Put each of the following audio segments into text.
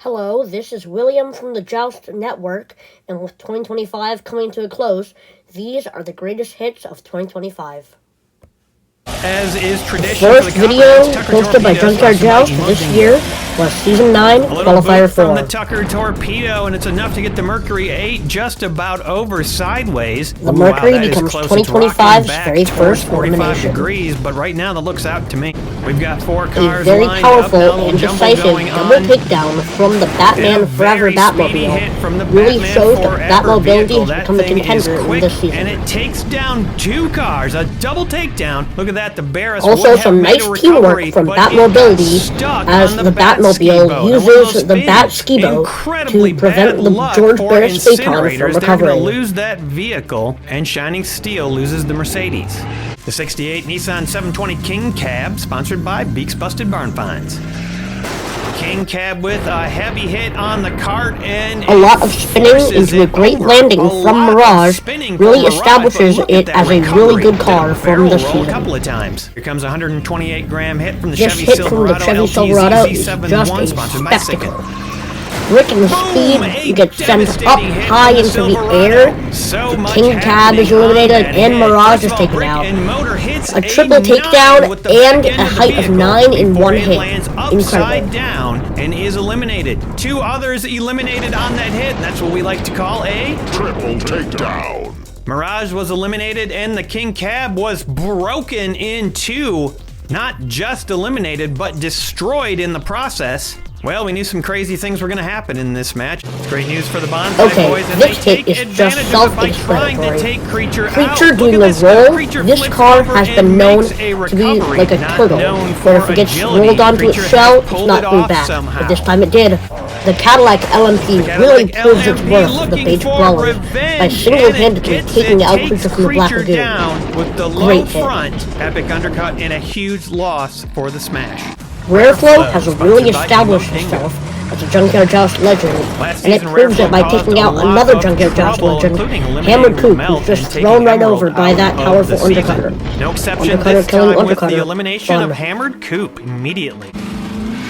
Hello, this is William from the Joust Network, and with 2025 coming to a close, these are the greatest hits of 2025. As is tradition, the first video posted by Junkyard Joust this year was Season 9 Qualifier 4. From the Tucker Torpedo, and it's enough to get the Mercury 8 just about over sideways. The Mercury becomes 2025's very first 45 elimination. degrees, but right now that looks out to me. We've got 4 cars a very lined powerful up, and decisive double takedown from the Batman Forever Batmobile really shows that Batmobility has become a contender in this season. And it takes down 2 cars, a double takedown. Look at that, the Barris also some nice teamwork from Batmobility as the Batmobile uses the Bat Skibo to prevent the George Barris Phaeton from recovering. They're going to lose that vehicle, and Shining Steel loses the Mercedes. The 68 Nissan 720 King Cab, sponsored by Beaks Busted Barn Finds. King Cab with a heavy hit on the cart, and a lot of spinning into a great landing from Mirage really establishes it as a really good car from the season. A couple of times. Here comes a 128-gram hit from the This Chevy hit from the Chevy Silverado is just a spectacle. Breaking speed, you get sent up high into the air, the King Cab is eliminated, and Mirage is taken out. A triple takedown and a height of 9 in one hit. Incredible. Down and is eliminated. 2 others eliminated on that hit, and that's what we like to call a triple takedown. Mirage was eliminated, and the King Cab was broken in 2. Not just eliminated, but destroyed in the process. Well, we knew some crazy things were going to happen in this match. It's great news for the Bonsai boys, and this hit is just self-explanatory. Creature doing the roll, this car has been known to be like a turtle, where if it gets rolled onto its shell, it's not coming back. But this time it did. The Cadillac LMP really proves its worth to the Beige Brawlers by single-handedly taking out Creature from the Black Lagoon. With the low front, epic undercut, and a huge loss for the Smash. Rareflow has really established itself as a Junkyard Joust legend, and it proves it by taking out another Junkyard Joust legend, Hammered Coupe, who's just thrown right over by that powerful undercutter. No exception this time with the elimination of Hammered Coupe immediately.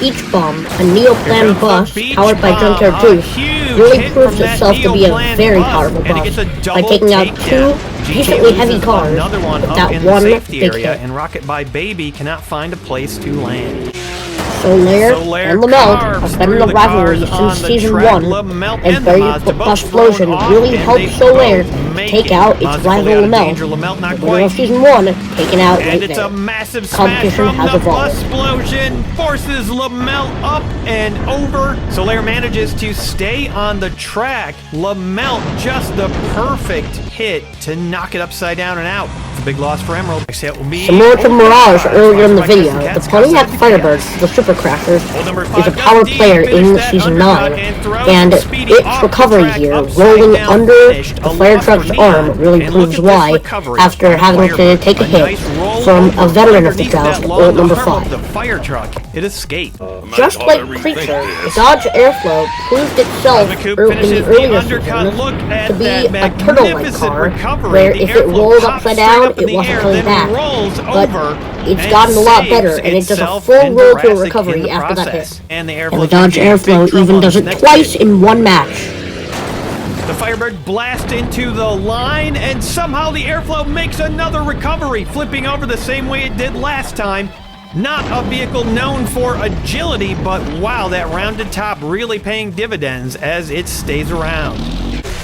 Each bomb, a Neoplan bus powered by Junkyard Joust, really proves itself to be a very powerful bus by taking out 2 decently heavy cars with that one big hit. And Rocket by Baby cannot find a place to land. Solaire and Lamelt have been in the rivalry since Season 1, and Explosion really helped Solaire take out its rival Lamelt. The winner of Season 1 taken out right there. Competition has evolved. Explosion forces Lamelt up and over. Solaire manages to stay on the track. Lamelt just the perfect hit to knock it upside down and out. It's a big loss for Emerald. Similar to Mirage earlier in the video, the Pontiac Firebird, the Super Crackers, is a power player in Season 9, and its recovery here, rolling under the fire truck's arm, really proves why, after having to take a hit from a veteran of the Joust, old number 5. The fire truck, it escaped. Just like Creature, Dodge Airflow proved itself in the earlier season to be a turtle-like car, where if it rolled upside down, it wasn't coming back. But it's gotten a lot better, and it does a full roll to a recovery after that hit. And the Dodge Airflow even does it twice in one match. The Firebird blasts into the line, and somehow the Airflow makes another recovery, flipping over the same way it did last time. Not a vehicle known for agility, but wow, that rounded top really paying dividends as it stays around.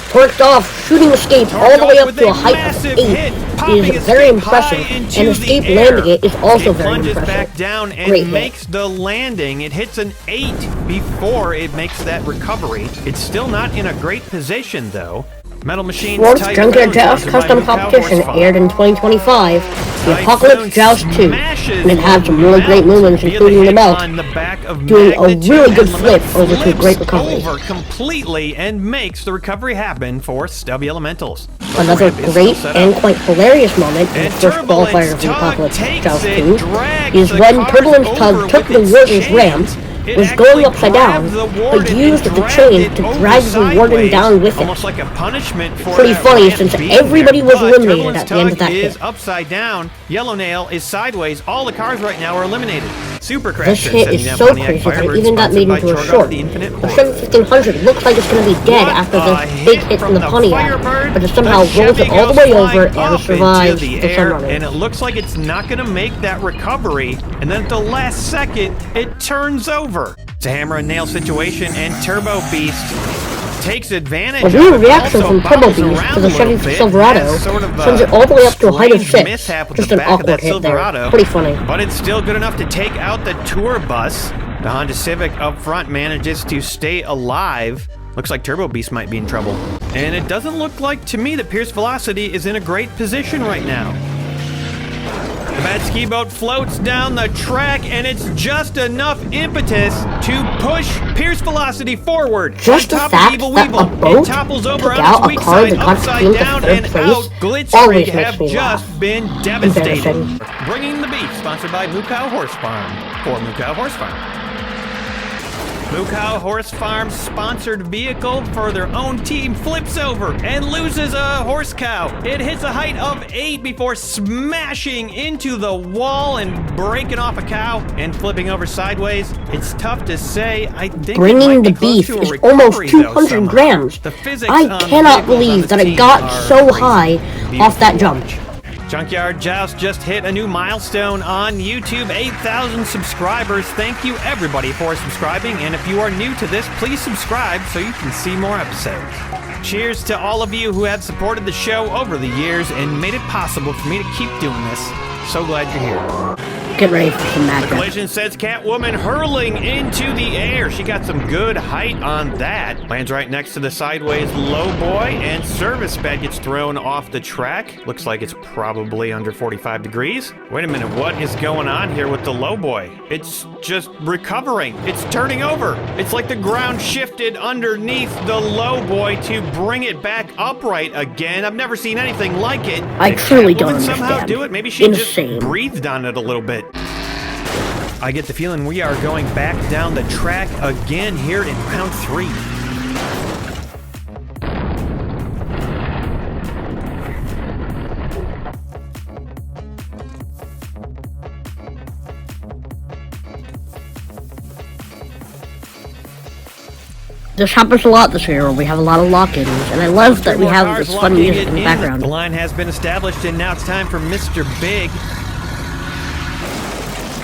Torqued off, shooting escape all the way up to a height of 8 is very impressive, and escape landing it is also very impressive. Back down and makes the landing. It hits an 8 before it makes that recovery. It's still not in a great position though. Metal Machines Junkyard Joust custom competition aired in 2025, the Apocalypse Joust 2, and it had some really great moments, including the Melt, doing a really good flip over to a great recovery. Completely and makes the recovery happen for Stubby Elementals. Another great and quite hilarious moment in the first qualifier of the Apocalypse Joust 2 is when Turbulence Tug took the Warden's ramp, was going upside down, but used the chain to drag the Warden down with it. Like a punishment for pretty funny since everybody was eliminated at the end of that hit. Is upside down, Yellow Nail is sideways, all the cars right now are eliminated. Super This crasher hit is so crazy that it even got made into a short. The Chevy 1500 looks like it's going to be dead after this big hit from the Pontiac, but it somehow rolls it all the way over and survives the sun running. And it looks like it's not going to make that recovery, and then at the last second, it turns over. It's a hammer and nail situation, and Turbo Beast takes advantage a weird reaction from Turbo Beast to the Chevy Silverado sends it all the way up to a height of 6. Just an awkward hit there. Pretty funny. But it's still good enough to take out the tour bus. The Honda Civic up front manages to stay alive. Looks like Turbo Beast might be in trouble. And it doesn't look like to me that Pierce Velocity is in a great position right now. The bad ski boat floats down the track, and it's just enough impetus to push Pierce Velocity forward. Just the fact that a boat topples over took on out its a weak car side, that got upside steamed to down third and place out. Glitz always Rig makes have me just laugh. been devastated. Embarrassing. Bringing the beef, sponsored by Moo Cow Horse Farm for Moo Cow Horse Farm. Moo Cow Horse Farm's sponsored vehicle for their own team flips over and loses a horse cow. It hits a height of 8 before smashing into the wall and breaking off a cow and flipping over sideways. It's tough to say. I think bringing the beef is almost 200 grams. I cannot believe that it got so high off that jump. Junkyard Joust just hit a new milestone on YouTube, 8,000 subscribers. Thank you everybody for subscribing, and if you are new to this, please subscribe so you can see more episodes. Cheers to all of you who have supported the show over the years and made it possible for me to keep doing this. So glad you're here. Get ready for some magic. The collision sends Catwoman hurling into the air. She got some good height on that. Lands right next to the sideways low boy, and service bed gets thrown off the track. Looks like it's probably under 45 degrees. Wait a minute, what is going on here with the low boy? It's just recovering. It's turning over. It's like the ground shifted underneath the low boy to bring it back upright again. I've never seen anything like it. I truly don't understand. Somehow do it. Maybe she just breathed on it a little bit. I get the feeling we are going back down the track again here in round 3. This happens a lot this year where we have a lot of lock-ins, and I love that we have this fun music in the background. The line has been established, and now it's time for Mr. Big.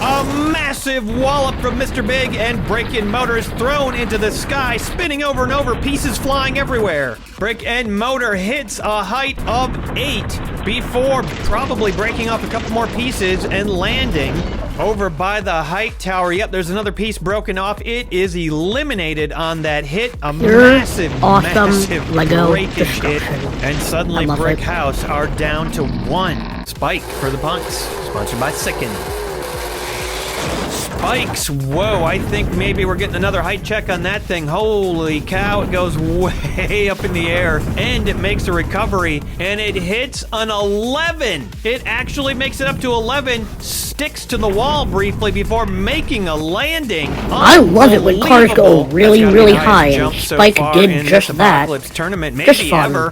A massive wallop from Mr. Big, and Break-In Motor is thrown into the sky, spinning over and over, pieces flying everywhere. Break-In Motor hits a height of 8 before probably breaking off a couple more pieces and landing over by the height tower. Yep, there's another piece broken off. It is eliminated on that hit. A massive Lego breakage hit, and suddenly Brick House are down to 1. Spike for the punks, sponsored by Sicken. Spikes, whoa, I think maybe we're getting another height check on that thing. Holy cow, it goes way up in the air, and it makes a recovery, and it hits an 11. It actually makes it up to 11, sticks to the wall briefly before making a landing. I love it when cars go really, really high, and Spike did just that. Tournament, maybe just fun. Ever.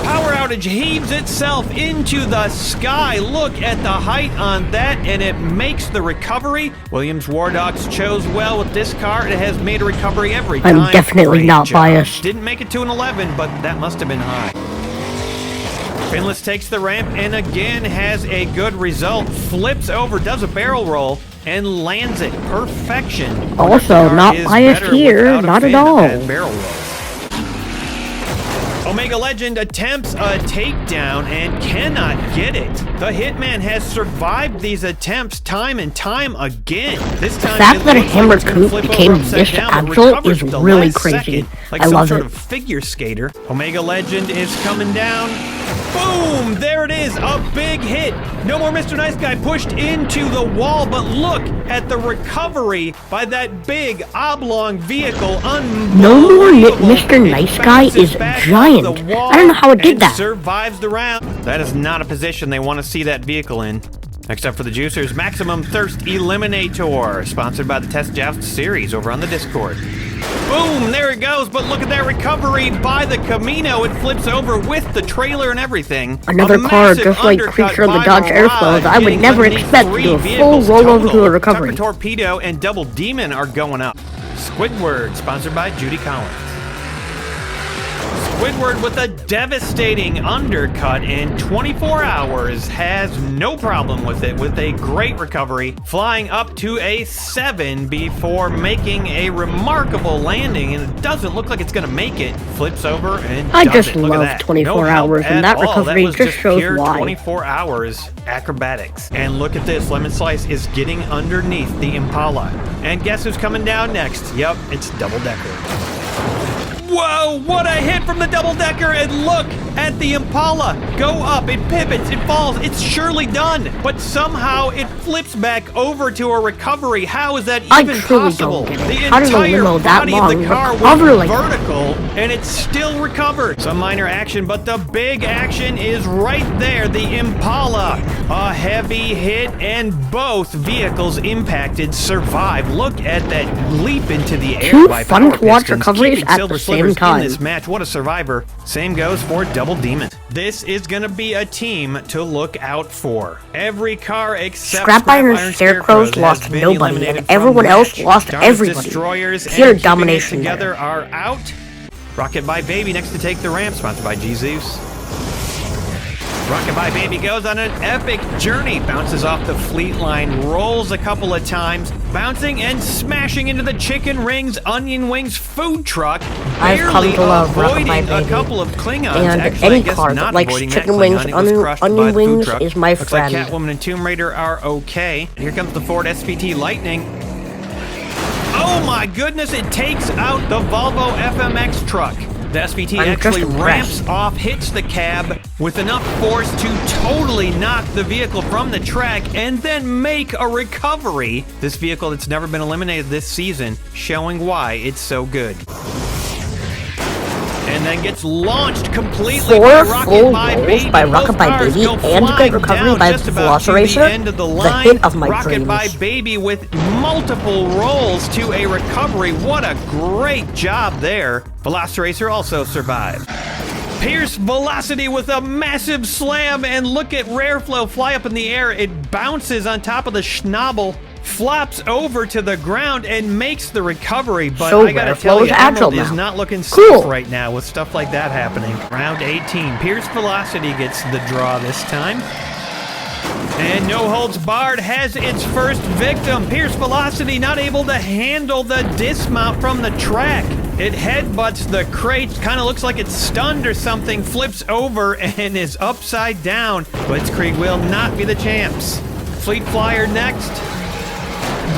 Power outage heaves itself into the sky. Look at the height on that, and it makes the recovery. Williams War Dogs chose well with this car. It has made a recovery every time. I'm definitely not biased. Didn't make it to an 11, but that must have been high. Finless takes the ramp and again has a good result. Flips over, does a barrel roll, and lands it. Perfection. Also, not biased here, not at all. Barrel roll. Omega Legend attempts a takedown and cannot get it. The Hitman has survived these attempts time and time again. This time, the fact that a hammer coupe became this agile is really crazy. Like I love some it. sort of figure skater. Omega Legend is coming down. Boom! There it is, a big hit. No more Mr. Nice Guy pushed into the wall, but look at the recovery by that big oblong vehicle. No more Mr. Nice Guy is giant. I don't know how it did that. Survives the round. That is not a position they want to see that vehicle in. Next up for the Juicers, Maximum Thirst Eliminator, sponsored by the Test Joust series over on the Discord. Boom, there it goes, but look at that recovery by the Camino. It flips over with the trailer and everything. Another car just like Creature of the Dodge Airflow that I would never expect to do a full rollover to a recovery. Tucker Torpedo and Double Demon are going up. Squidward, sponsored by Judy Collins. Squidward with a devastating undercut in 24 hours, has no problem with it, with a great recovery, flying up to a 7 before making a remarkable landing, and it doesn't look like it's going to make it. Flips over and I just love 24 hours, and that recovery just shows why. 24 hours acrobatics. And look at this, Lemon Slice is getting underneath the Impala. And guess who's coming down next? Yep, it's Double Decker. Whoa, what a hit from the double-decker, and look at the Impala go up, it pivots, it falls, it's surely done, but somehow it flips back over to a recovery. How is that even possible? The entire body of the car was vertical, and it still recovered. Some minor action, but the big action is right there, the Impala. A heavy hit, and both vehicles impacted survive. Look at that leap into the air by Power Pistons, to watch recoveries at the same time. In this match, what a survivor. Same goes for Double Demon. This is going to be a team to look out for. Every car except Scrap Iron Scarecrows lost nobody, and everyone else lost everybody. Destroyers Pure domination together are out. Rocket by Baby next to take the ramp, sponsored by Jesus. Rocket by Baby goes on an epic journey, bounces off the fleet line, rolls a couple of times, bouncing and smashing into the Chicken Rings Onion Wings food truck, I've come to love Rocket by avoiding Baby. a couple of Klingons. And Actually, any car that likes avoiding chicken that wings, Klingon. It was crushed by onion the food wings truck. is my Looks friend. like Catwoman and Tomb Raider are okay. And here comes the Ford SVT Lightning. Oh my goodness, it takes out the Volvo FMX truck. The SVT actually ramps off, hits the cab with enough force to totally knock the vehicle from the track and then make a recovery. This vehicle that's never been eliminated this season, showing why it's so good. And then gets launched completely by Rocket by Baby. And great recovery by Velociracer, the hit of my dreams. Rocket by Baby with multiple rolls to a recovery. What a great job there. Velociracer also survived. Pierce Velocity with a massive slam, and look at Rareflow fly up in the air. It bounces on top of the Schnabel, flops over to the ground, and makes the recovery. But so I gotta tell you, Emerald is not looking safe right now with stuff like that happening. Round 18, Pierce Velocity gets the draw this time. And No Holds Barred has its first victim. Pierce Velocity not able to handle the dismount from the track. It headbutts the crates, kind of looks like it's stunned or something, flips over and is upside down. Blitzkrieg will not be the champs. Fleet Flyer next.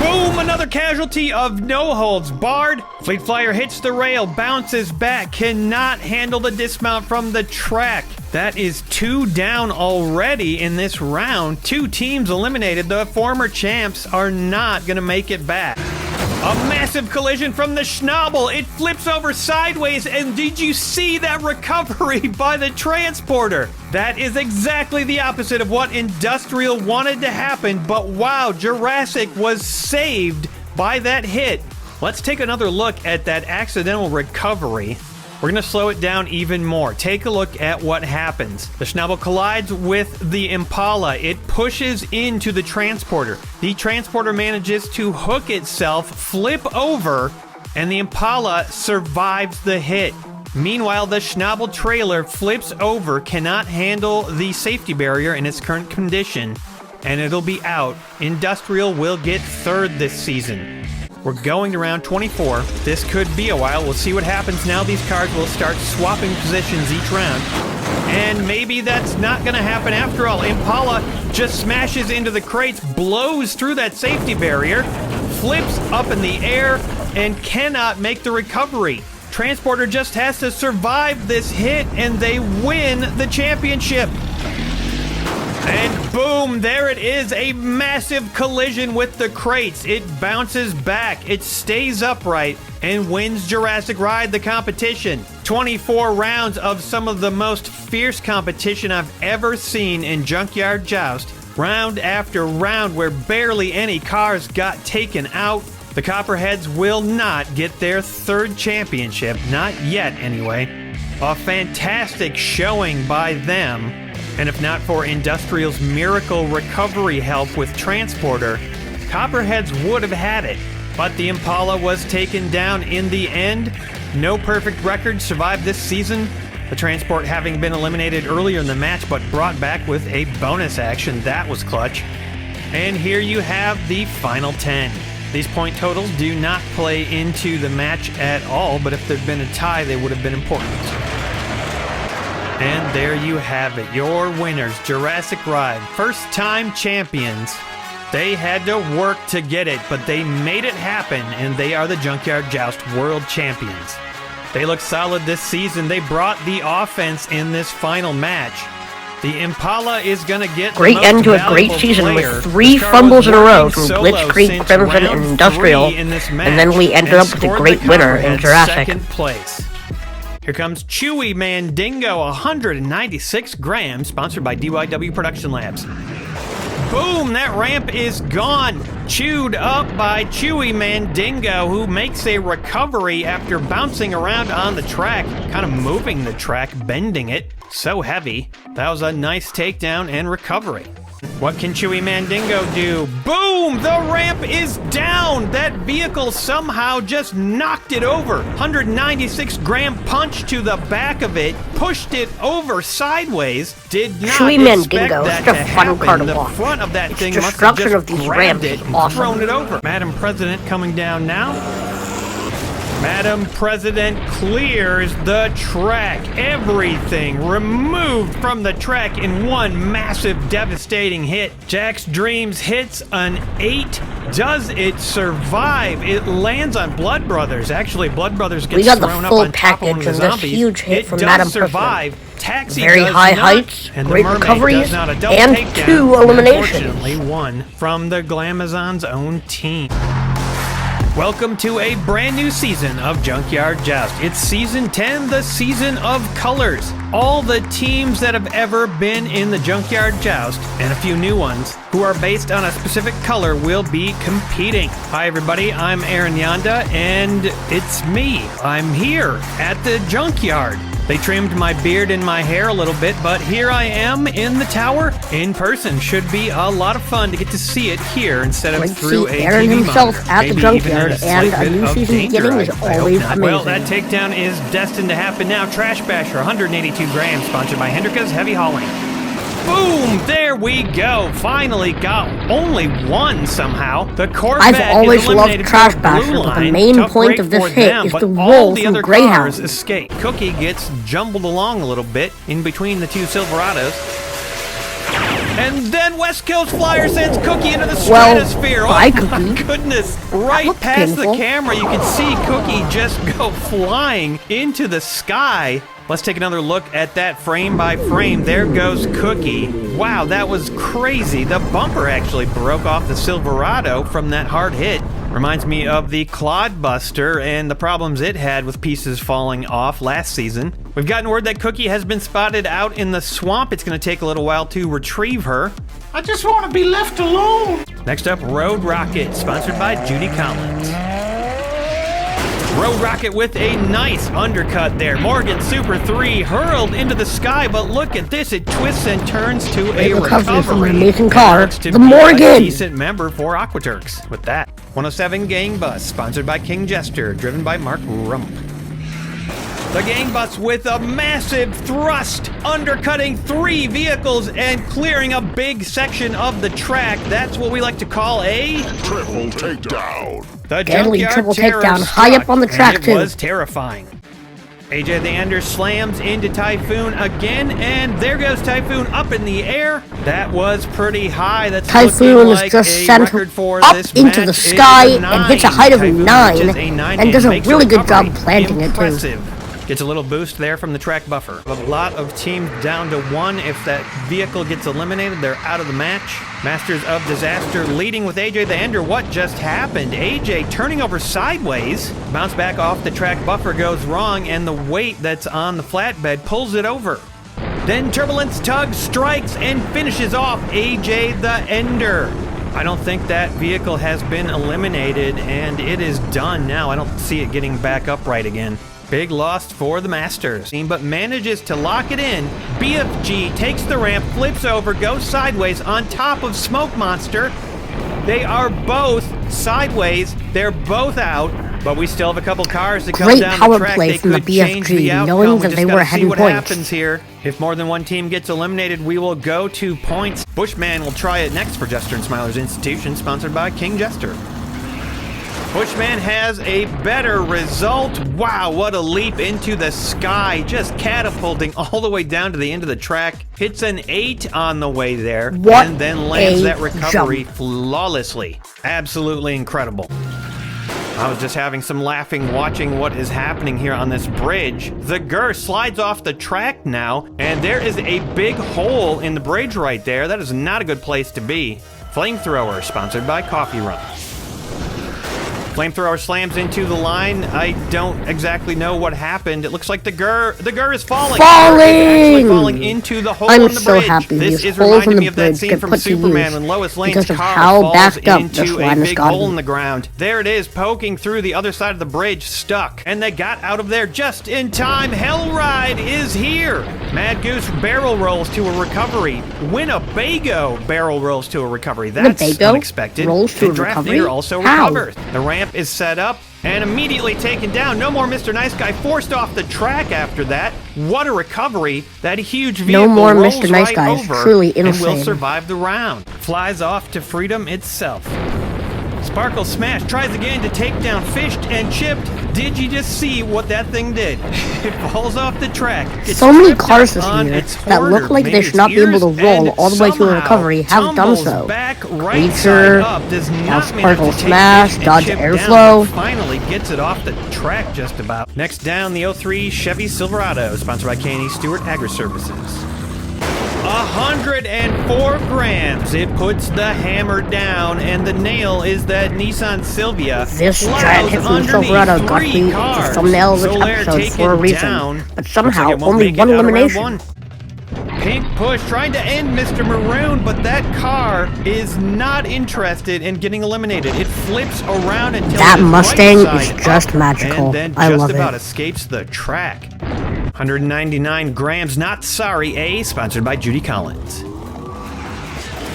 Boom! Another casualty of No Holds Barred. Fleet Flyer hits the rail, bounces back, cannot handle the dismount from the track. That is 2 down already in this round. 2 teams eliminated. The former champs are not going to make it back. A massive collision from the Schnabel. It flips over sideways, and did you see that recovery by the transporter? That is exactly the opposite of what Industrial wanted to happen, but wow, Jurassic was saved by that hit. Let's take another look at that accidental recovery. We're going to slow it down even more. Take a look at what happens. The Schnabel collides with the Impala. It pushes into the transporter. The transporter manages to hook itself, flip over, and the Impala survives the hit. Meanwhile, the Schnabel trailer flips over, cannot handle the safety barrier in its current condition, and it'll be out. Industrial will get 3rd this season. We're going to round 24. This could be a while. We'll see what happens now. These cars will start swapping positions each round. And maybe that's not going to happen after all. Impala just smashes into the crates, blows through that safety barrier, flips up in the air, and cannot make the recovery. Transporter just has to survive this hit, and they win the championship. And boom, there it is, a massive collision with the crates. It bounces back, it stays upright, and wins Jurassic Ride the competition. 24 rounds of some of the most fierce competition I've ever seen in Junkyard Joust. Round after round where barely any cars got taken out. The Copperheads will not get their third championship, not yet anyway. A fantastic showing by them, and if not for Industrial's miracle recovery help with Transporter, Copperheads would have had it. But the Impala was taken down in the end. No perfect record survived this season. The Transport having been eliminated earlier in the match, but brought back with a bonus action. That was clutch. And here you have the final 10. These point totals do not play into the match at all, but if there'd been a tie, they would have been important. And there you have it, your winners, Jurassic Ride, first-time champions. They had to work to get it, but they made it happen, and they are the Junkyard Joust World Champions. They look solid this season. They brought the offense in this final match. The Impala is going to get great end to a great season with 3 fumbles in a row from Blitzkrieg, Crimson, and Industrial, and then we ended up with a great winner in Jurassic. Second place. Here comes Chewy Mandingo, 196 grams, sponsored by DYW Production Labs. Boom, that ramp is gone. Chewed up by Chewy Mandingo, who makes a recovery after bouncing around on the track, kind of moving the track, bending it. So heavy. That was a nice takedown and recovery. What can Chewy Mandingo do? Boom! The ramp is down! That vehicle somehow just knocked it over. 196 gram punch to the back of it, pushed it over sideways. Did not Chewy expect Mandingo, that such to a fun happen. car to The watch. front of that thing must have Destruction just of these grabbed ramps it is and awesome. thrown it over. Madam President coming down now. Madam President clears the track. Everything removed from the track in one massive, devastating hit. Jack's Dreams hits an 8. Does it survive? It lands on Blood Brothers. Actually, Blood Brothers gets thrown up on top of one of the zombies. Huge hit it from does Madam survive. Taxi very does high not, heights, and great the Mermaid recoveries, does not. A double and takedown, 2 eliminations. Unfortunately, 1 from the Glamazon's own team. Welcome to a brand new season of Junkyard Joust. It's season 10, the season of colors. All the teams that have ever been in the Junkyard Joust, and a few new ones, who are based on a specific color will be competing. Hi everybody, I'm Aaron Yonda, and it's me. I'm here at the Junkyard. They trimmed my beard and my hair a little bit, but here I am in the tower in person. Should be a lot of fun to get to see it here instead of through a Aaron TV himself monitor. at the Maybe Junkyard, even and slight a new bit of season danger, beginning is I hope always not. amazing. Well, that takedown is destined to happen now. Trash Basher, 182 grams, sponsored by Hendrika's Heavy Hauling. Boom! There we go. Finally got only 1 somehow. The Corvette I've always is loved eliminated Trash for Basher, Blue but the Line. main Tough point break of this for hit them, is but the all roll the from other Greyhound. cars escape. Cookie gets jumbled along a little bit in between the 2 Silverados. And then West Coast Flyer sends Cookie into the stratosphere. Bye, Oh my Cookie. goodness. Right looked past painful. the camera, you can see Cookie just go flying into the sky. Let's take another look at that frame by frame. There goes Cookie. Wow, that was crazy. The bumper actually broke off the Silverado from that hard hit. Reminds me of the Clodbuster and the problems it had with pieces falling off last season. We've gotten word that Cookie has been spotted out in the swamp. It's going to take a little while to retrieve her. I just want to be left alone. Next up, Road Rocket, sponsored by Judy Collins. Road Rocket with a nice undercut there. Morgan Super 3 hurled into the sky, but look at this. It twists and turns to a recovery from recovery. an amazing car, Looks to the be Morgan. a decent member for Aquaturks with that. 107 Gang Bus, sponsored by King Jester, driven by Mark Rump. The Gang Bus with a massive thrust, undercutting 3 vehicles and clearing a big section of the track. That's what we like to call a Triple takedown. the Deadly Junkyard triple Terror takedown struck, high up on the track, and it too. was terrifying. AJ the Ender slams into Typhoon again, and there goes Typhoon up in the air. That was pretty high. That's Typhoon looking is like just a sent record for up this into the match. It is sky a and hits a 9. height of Typhoon 9, reaches a 9 and does a makes really good recovery. job planting it, too. Impressive. Gets a little boost there from the track buffer. A lot of teams down to 1. If that vehicle gets eliminated, they're out of the match. Masters of Disaster leading with AJ the Ender. What just happened? AJ turning over sideways. Bounce back off the track buffer goes wrong, and the weight that's on the flatbed pulls it over. Then Turbulence Tug strikes and finishes off AJ the Ender. I don't think that vehicle has been eliminated, and it is done now. I don't see it getting back upright again. Big loss for the Masters, but manages to lock it in. BFG takes the ramp, flips over, goes sideways on top of Smoke Monster. They are both sideways. They're both out, but we still have a couple cars that come down the track. They could change the outcome. Knowing that they were heading what points. happens here. If more than one team gets eliminated, we will go to points. Bushman will try it next for Jester and Smiler's Institution, sponsored by King Jester. Bushman has a better result. Wow, what a leap into the sky. Just catapulting all the way down to the end of the track. Hits an 8 on the way there. And then lands that recovery flawlessly. Absolutely incredible. I was just having some laughing watching what is happening here on this bridge. The Gur slides off the track now, and there is a big hole in the bridge right there. That is not a good place to be. Flamethrower, sponsored by Coffee Run. Flamethrower slams into the line. I don't exactly know what happened. It looks like the Gur is falling. Falling! Falling into the hole in the bridge. I'm so happy. This These is holes reminding in me the of that bridge scene get from put to Superman use when Lois Lane's because of car how falls backed up this into a line has big gotten. hole in the ground. There it is, poking through the other side of the bridge, stuck. And they got out of there just in time. Hellride is here. Mad Goose barrel rolls to a recovery. Winnebago barrel rolls to a recovery. That's unexpected. Rolls to a recovery. Also How? recovers. The ramp is set up and immediately taken down. No more Mr. Nice Guy forced off the track after that. What a recovery. That huge vehicle No more rolls Mr. Nice right Guy. over Truly and insane. will survive the round. Flies off to freedom itself. Sparkle Smash tries again to take down Fished and Chipped. Did you just see what that thing did? It falls off the track. So many cars this year that look like they should not be able to roll all the way to a recovery have done so. Feature, now Sparkle Smash, Dodge Airflow. Finally gets it off the track just about. Next down, the 03 Chevy Silverado, sponsored by K&E Stewart Agri-Services. 104 grams. It puts the hammer down, and the nail is that Nissan Silvia. This giant hit from Silverado got me the thumbnail of this episode for a reason, but somehow only one elimination. Pink Push trying to end Mr. Maroon, but that car is not interested in getting eliminated. It flips around until that Mustang right is just magical. And then I just love about it. escapes the track. 199 grams. Not Sorry A, sponsored by Judy Collins.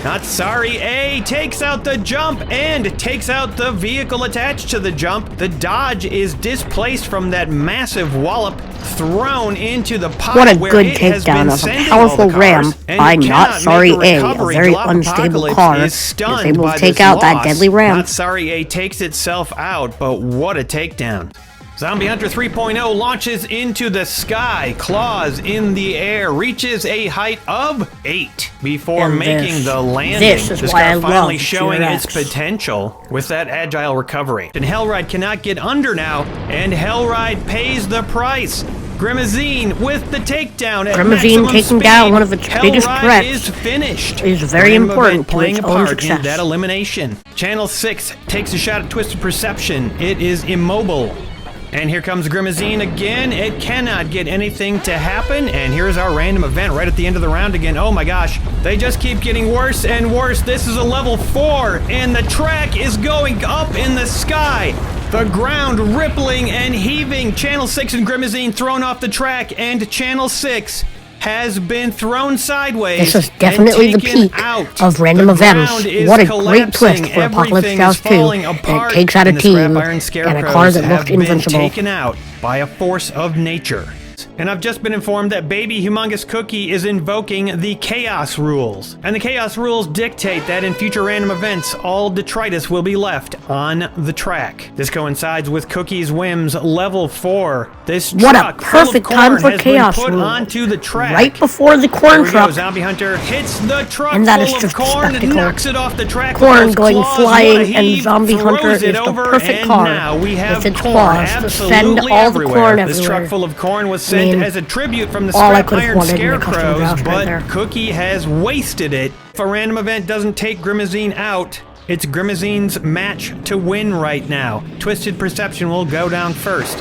Not Sorry A takes out the jump and takes out the vehicle attached to the jump. The Dodge is displaced from that massive wallop, thrown into the pot. What a where good it has been takedown of a sending all powerful the ram cars, and by you Not cannot Sorry make A, a recovery. very Jalop unstable Apocalypse car, is stunned is able by to take this out that loss. deadly ram. Not Sorry A takes itself out, but what a takedown. Zombie Hunter 3.0 launches into the sky, claws in the air, reaches a height of 8 before And making the landing. this is why I car finally love showing its T-Rex. potential with that agile recovery. And Hellride cannot get under now, and Hellride pays the price. Grimazine with the takedown at Grimazine maximum taking speed. down one of its biggest Hellride threats is finished. is very Random important event to playing its a own part success. in that elimination. Channel 6 takes a shot at Twisted Perception. It is immobile. And here comes Grimazine again. It cannot get anything to happen. And here's our random event right at the end of the round again. Oh my gosh, they just keep getting worse and worse. This is a level 4, and the track is going up in the sky. The ground rippling and heaving. Channel 6 and Grimazine thrown off the track, and Channel 6 has been thrown sideways. This is definitely the peak of random events. What a great twist for Apocalypse Joust 2. And it takes out a team and a car that looked invincible. Taken out by a force of nature. And I've just been informed that Baby Humongous Cookie is invoking the Chaos Rules. And the Chaos Rules dictate that in future random events, all detritus will be left on the track. This coincides with Cookie's whims, level 4. This What a truck full of perfect corn time for has Chaos been put Rules. onto the track. Right before the corn Here we go, truck. Zombie Hunter hits the truck And that full is of just corn and spectacle. knocks it off the track. Corn with those going claws. flying, What a and heave, Zombie Hunter throws is it the over, perfect and car now we have with its corn claws to send absolutely all the everywhere. corn This everywhere. truck full of corn was sent mean, as a tribute from the all I Scrap could've Iron wanted in a custom Scarecrows, joust right but there. Cookie has wasted it. If a random event doesn't take Grimazine out, it's Grimazine's match to win right now. Twisted Perception will go down first.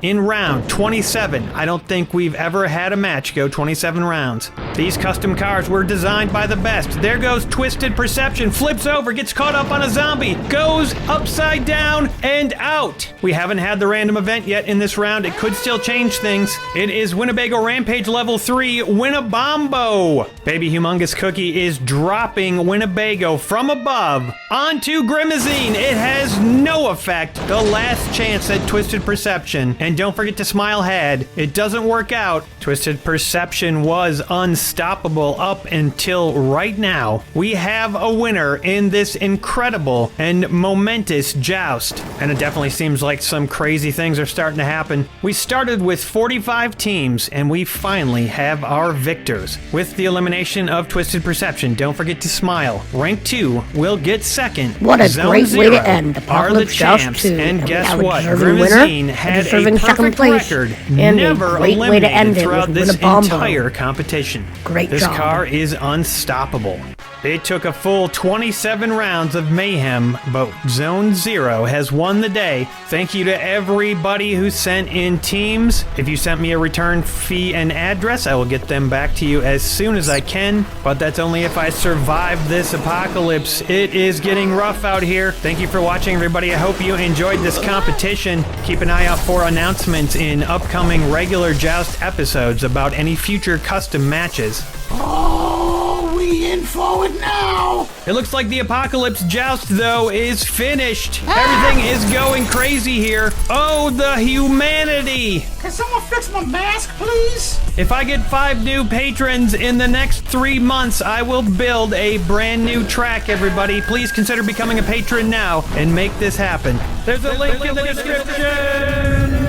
in round 27. I don't think we've ever had a match go 27 rounds. These custom cars were designed by the best. There goes Twisted Perception, flips over, gets caught up on a zombie, goes upside down and out. We haven't had the random event yet in this round. It could still change things. It is Winnebago Rampage level 3, Winnabombo. Baby Humongous Cookie is dropping Winnebago from above onto Grimazine. It has no effect. The last chance at Twisted Perception. And don't forget to smile head. It doesn't work out. Twisted Perception was unstoppable up until right now. We have a winner in this incredible and momentous joust. And it definitely seems like some crazy things are starting to happen. We started with 45 teams and we finally have our victors. With the elimination of Twisted Perception, don't forget to smile. Rank 2 will get second. What a Zone great 0 way to end are the Apocalypse Joust champs. 2. And guess we what? have a deserving winner, Grimazine a had deserving a second perfect place, record, and never a great way to end eliminated it throughout with this Winnabombo. entire competition. Great This job. car is unstoppable. It took a full 27 rounds of mayhem, but Zone 0 has won the day. Thank you to everybody who sent in teams. If you sent me a return fee and address, I will get them back to you as soon as I can, but that's only if I survive this apocalypse. It is getting rough out here. Thank you for watching, everybody. I hope you enjoyed this competition. Keep an eye out for announcements in upcoming regular Joust episodes about any future custom matches. Oh, we in for it now. It looks like the Apocalypse Joust, though, is finished. Everything is going crazy here. Oh, the humanity! Can someone fix my mask, please? If I get 5 new patrons in the next 3 months, I will build a brand new track, everybody. Please consider becoming a patron now and make this happen. There's a link in the description!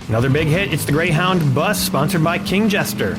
Another big hit, it's the Greyhound Bus, sponsored by King Jester.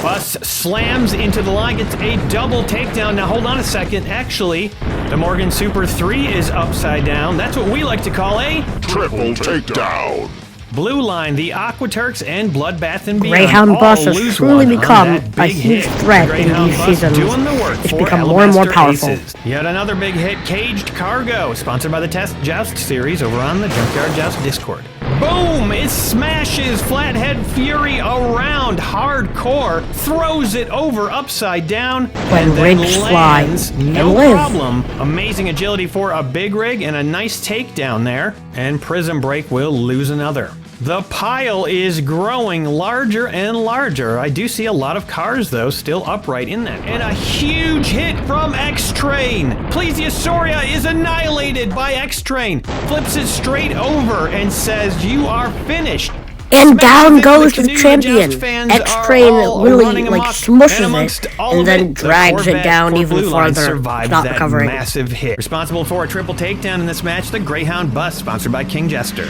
Bus slams into the line, gets a double takedown. Now hold on a second, actually, the Morgan Super 3 is upside down. That's what we like to call a Triple takedown. Blue Line, the Aqua Turks, and Bloodbath and Beyond. Greyhound all Bus has lose truly one on become that a big huge hit. threat in Greyhound these Bus seasons. doing the work It's for become more and more Alabaster powerful. Aces. Yet another big hit, Caged Cargo, sponsored by the Test Joust series over on the Junkyard Joust Discord. Boom! It smashes Flathead Fury around hardcore, throws it over upside down, When and then rigs lands, fly no and live. problem. Amazing agility for a big rig and a nice takedown there. And Prism Break will lose another. The pile is growing larger and larger. I do see a lot of cars, though, still upright in that. And a huge hit from X-Train. Plesiosaurus is annihilated by X-Train. Flips it straight over and says, "You are finished." And down Smash goes the the Canoe champion. Joust fans X-Train are all literally running like amok, smushes amongst it all and of then the drags it Corvette down for even Blue Line farther. survived It's not that recovering. massive hit. Responsible for a triple takedown in this match, the Greyhound Bus, sponsored by King Jester.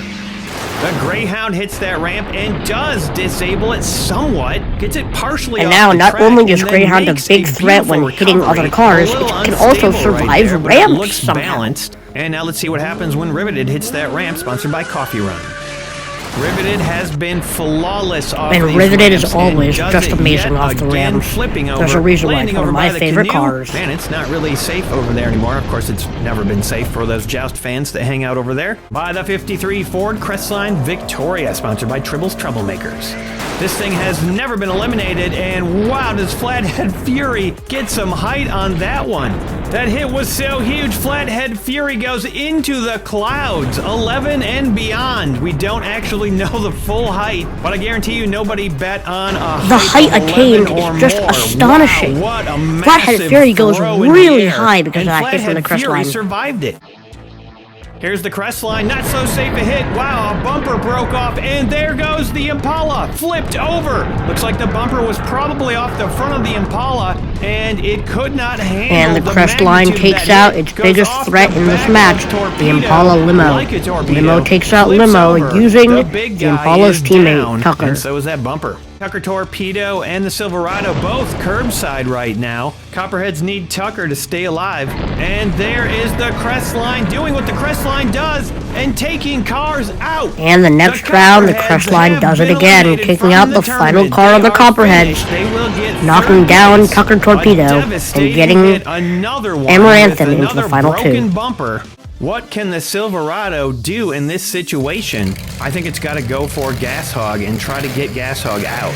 The Greyhound hits that ramp and does disable it somewhat, gets it partially And off now, the not track, only is and then Greyhound a makes big threat when beautiful hitting recovery. other cars, A little it can also unstable survive right there, but it ramps looks somehow. balanced. And now let's see what happens when Riveted hits that ramp, sponsored by Coffee Run. Riveted has been flawless off And these Riveted is ramps always and does just it amazing yet off the again, ramps. flipping over, There's a reason why landing it's one over of by my the favorite canoe. cars. Man, it's not really safe over there anymore. Of course, it's never been safe for those Joust fans that hang out over there. By the 53 Ford Crestline Victoria, sponsored by Tribble's Troublemakers. This thing has never been eliminated, and wow, does Flathead Fury get some height on that one. That hit was so huge, Flathead Fury goes into the clouds, 11 and beyond. We don't actually know the full height, but I guarantee you nobody bet on a The height of attained 11 or is just more. astonishing. Wow, what a Flathead massive Fury goes throw in really the air. high because And of that hit from the Flathead crest Fury line. survived it. Here's the crest line, not so safe a hit. Wow, a bumper broke off, and there goes the Impala, flipped over. Looks like the bumper was probably off the front of the Impala, and it could not handle And the crest line magnitude of takes that out hit. its Goes biggest off threat the in this back match, of the Torpedo, Impala limo. like a torpedo, Limo takes out flips limo over. using The big the guy Impala's is teammate, down, Tucker. And so is that bumper. Tucker Torpedo and the Silverado both curbside right now. Copperheads need Tucker to stay alive. And there is the crest line doing what the crest line does and taking cars out. And the next round, the crest line does it again, taking out the final car of the Copperheads, knocking down Tucker Torpedo and getting another one Amaranthine with into the another final broken two. bumper. What can the Silverado do in this situation? I think it's got to go for Gas Hog and try to get Gas Hog out.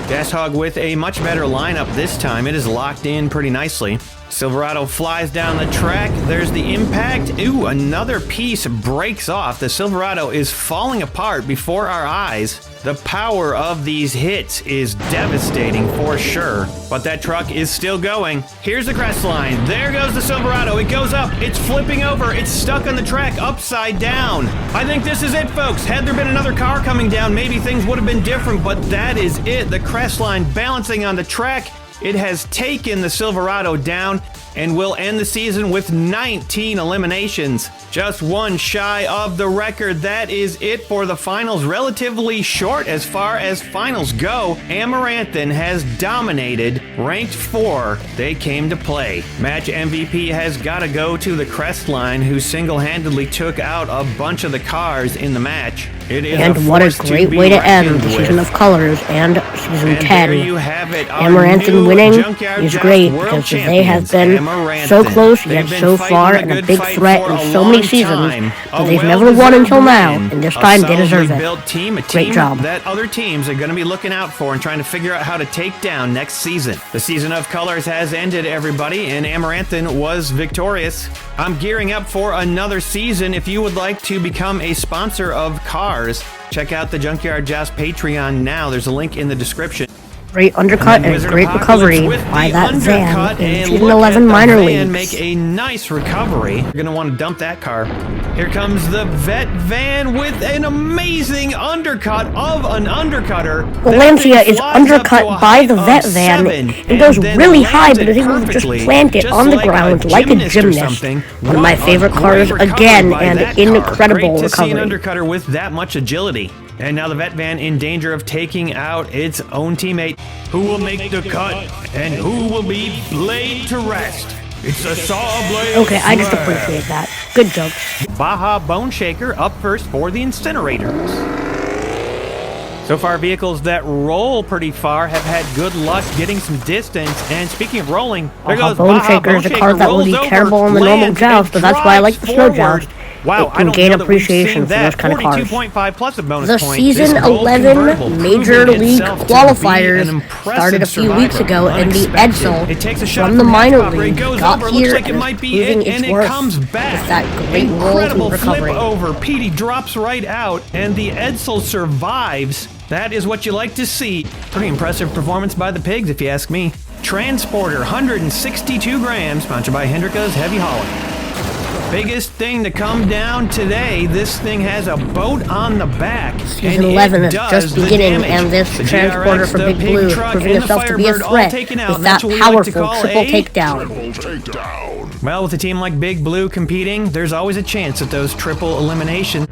Gas Hog with a much better lineup this time. It is locked in pretty nicely. Silverado flies down the track. There's the impact. Ooh, another piece breaks off. The Silverado is falling apart before our eyes. The power of these hits is devastating for sure, but that truck is still going. Here's the crest line. There goes the Silverado. It goes up. It's flipping over. It's stuck on the track upside down. I think this is it, folks. Had there been another car coming down, maybe things would have been different, but that is it. The crest line balancing on the track. It has taken the Silverado down and will end the season with 19 eliminations. Just one shy of the record. That is it for the finals. Relatively short as far as finals go. Amaranthin has dominated. Ranked 4, they came to play. Match MVP has got to go to the crest line, who single-handedly took out a bunch of the cars in the match. It is and what a great way to end the Season of Colors and Season 10. There you have it. Amaranthin winning is great because they have been so close yet so far and a big threat in so many seasons, but they've never won until now, and this time they deserve it. Great job. That other teams are going to be looking out for and trying to figure out how to take down next season. The Season of Colors has ended, everybody, and Amaranthin was victorious. I'm gearing up for another season. If you would like to become a sponsor of cars, check out the Junkyard Joust Patreon now. There's a link in the description. Great undercut and great recovery by that van in Season 11 minor leagues. Make a nice recovery. You're going to want to dump that car. Here comes the vet van with an amazing undercut of an undercutter. Valencia is undercut by the vet van. It goes really high, but is able to just plant it on the ground like a gymnast. One of my favorite cars again, and incredible recovery. Great to see an undercutter with that much agility. And now the vet van in danger of taking out its own teammate. Who will make the cut and who will be laid to rest? It's a saw blade. Okay, I just appreciate that. Good joke. Baja Bone Shaker up first for the incinerators. So far, vehicles that roll pretty far have had good luck getting some distance. And speaking of rolling, there goes Bone Baja Shaker is a car that will be terrible on the normal joust, but that's why I like the snow joust. Wow, it can gain appreciation for those kind of cars. 42.5 plus a bonus the point. Season 11 Major League qualifiers started a few weeks ago, and the Edsel from the minor league got here and is proving its worth with that great roll to recovery. Flip over. Petey drops right out, and the Edsel survives. That is what you like to see. Pretty impressive performance by the pigs, if you ask me. Transporter, 162 grams, sponsored by Hendrika's Heavy Hauling. Biggest thing to come down today, this thing has a boat on the back. Season 11 is just beginning, and this transporter for Big Blue is proving itself to be a threat with that powerful triple takedown. Well, with a team like Big Blue competing, there's always a chance at those triple eliminations.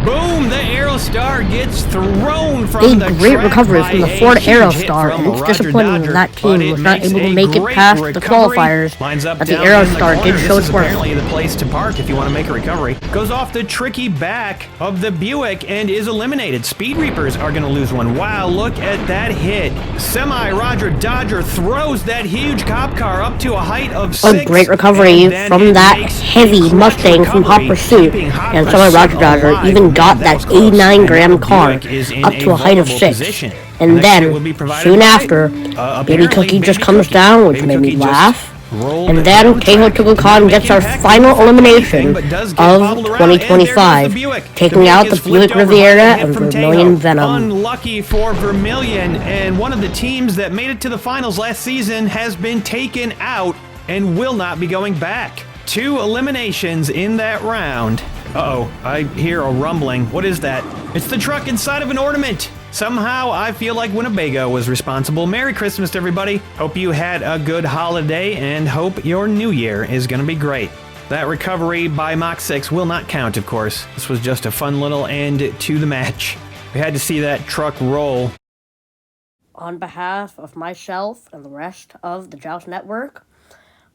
Boom! The Aerostar gets thrown from the great recovery from the Ford Aerostar, and it's disappointing that that team was not able to make it past the qualifiers, but the Aerostar did show its worth. Apparently the place to park if you want to make a recovery. Goes off the tricky back of the Buick and is eliminated. Speed Reapers are going to lose one. Wow, look at that hit. Semi-Roger Dodger throws that huge cop car up to a height of 6. A great recovery from that heavy Mustang from Hot Pursuit, and Semi-Roger Dodger even got that 89-gram car up to a height of 6. And then, soon after, Baby Cookie just comes down, which made me laugh. And then, Keho Tukukan gets our final elimination of 2025, taking out the Buick Riviera and Vermilion Venom. Unlucky for Vermilion, and one of the teams that made it to the finals last season has been taken out and will not be going back. 2 eliminations in that round. Uh-oh, I hear a rumbling. What is that? It's the truck inside of an ornament. Somehow, I feel like Winnebago was responsible. Merry Christmas to everybody. Hope you had a good holiday and hope your new year is going to be great. That recovery by Mach 6 will not count, of course. This was just a fun little end to the match. We had to see that truck roll. On behalf of myself and the rest of the Joust Network,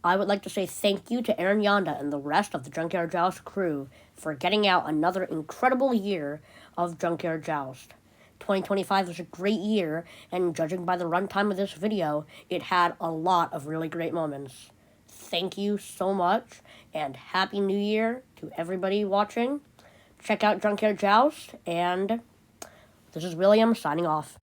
I would like to say thank you to Aaron Yonda and the rest of the Junkyard Joust crew for getting out another incredible year of Junkyard Joust. 2025 was a great year, and judging by the runtime of this video, it had a lot of really great moments. Thank you so much, and Happy New Year to everybody watching. Check out Junkyard Joust, and this is William signing off.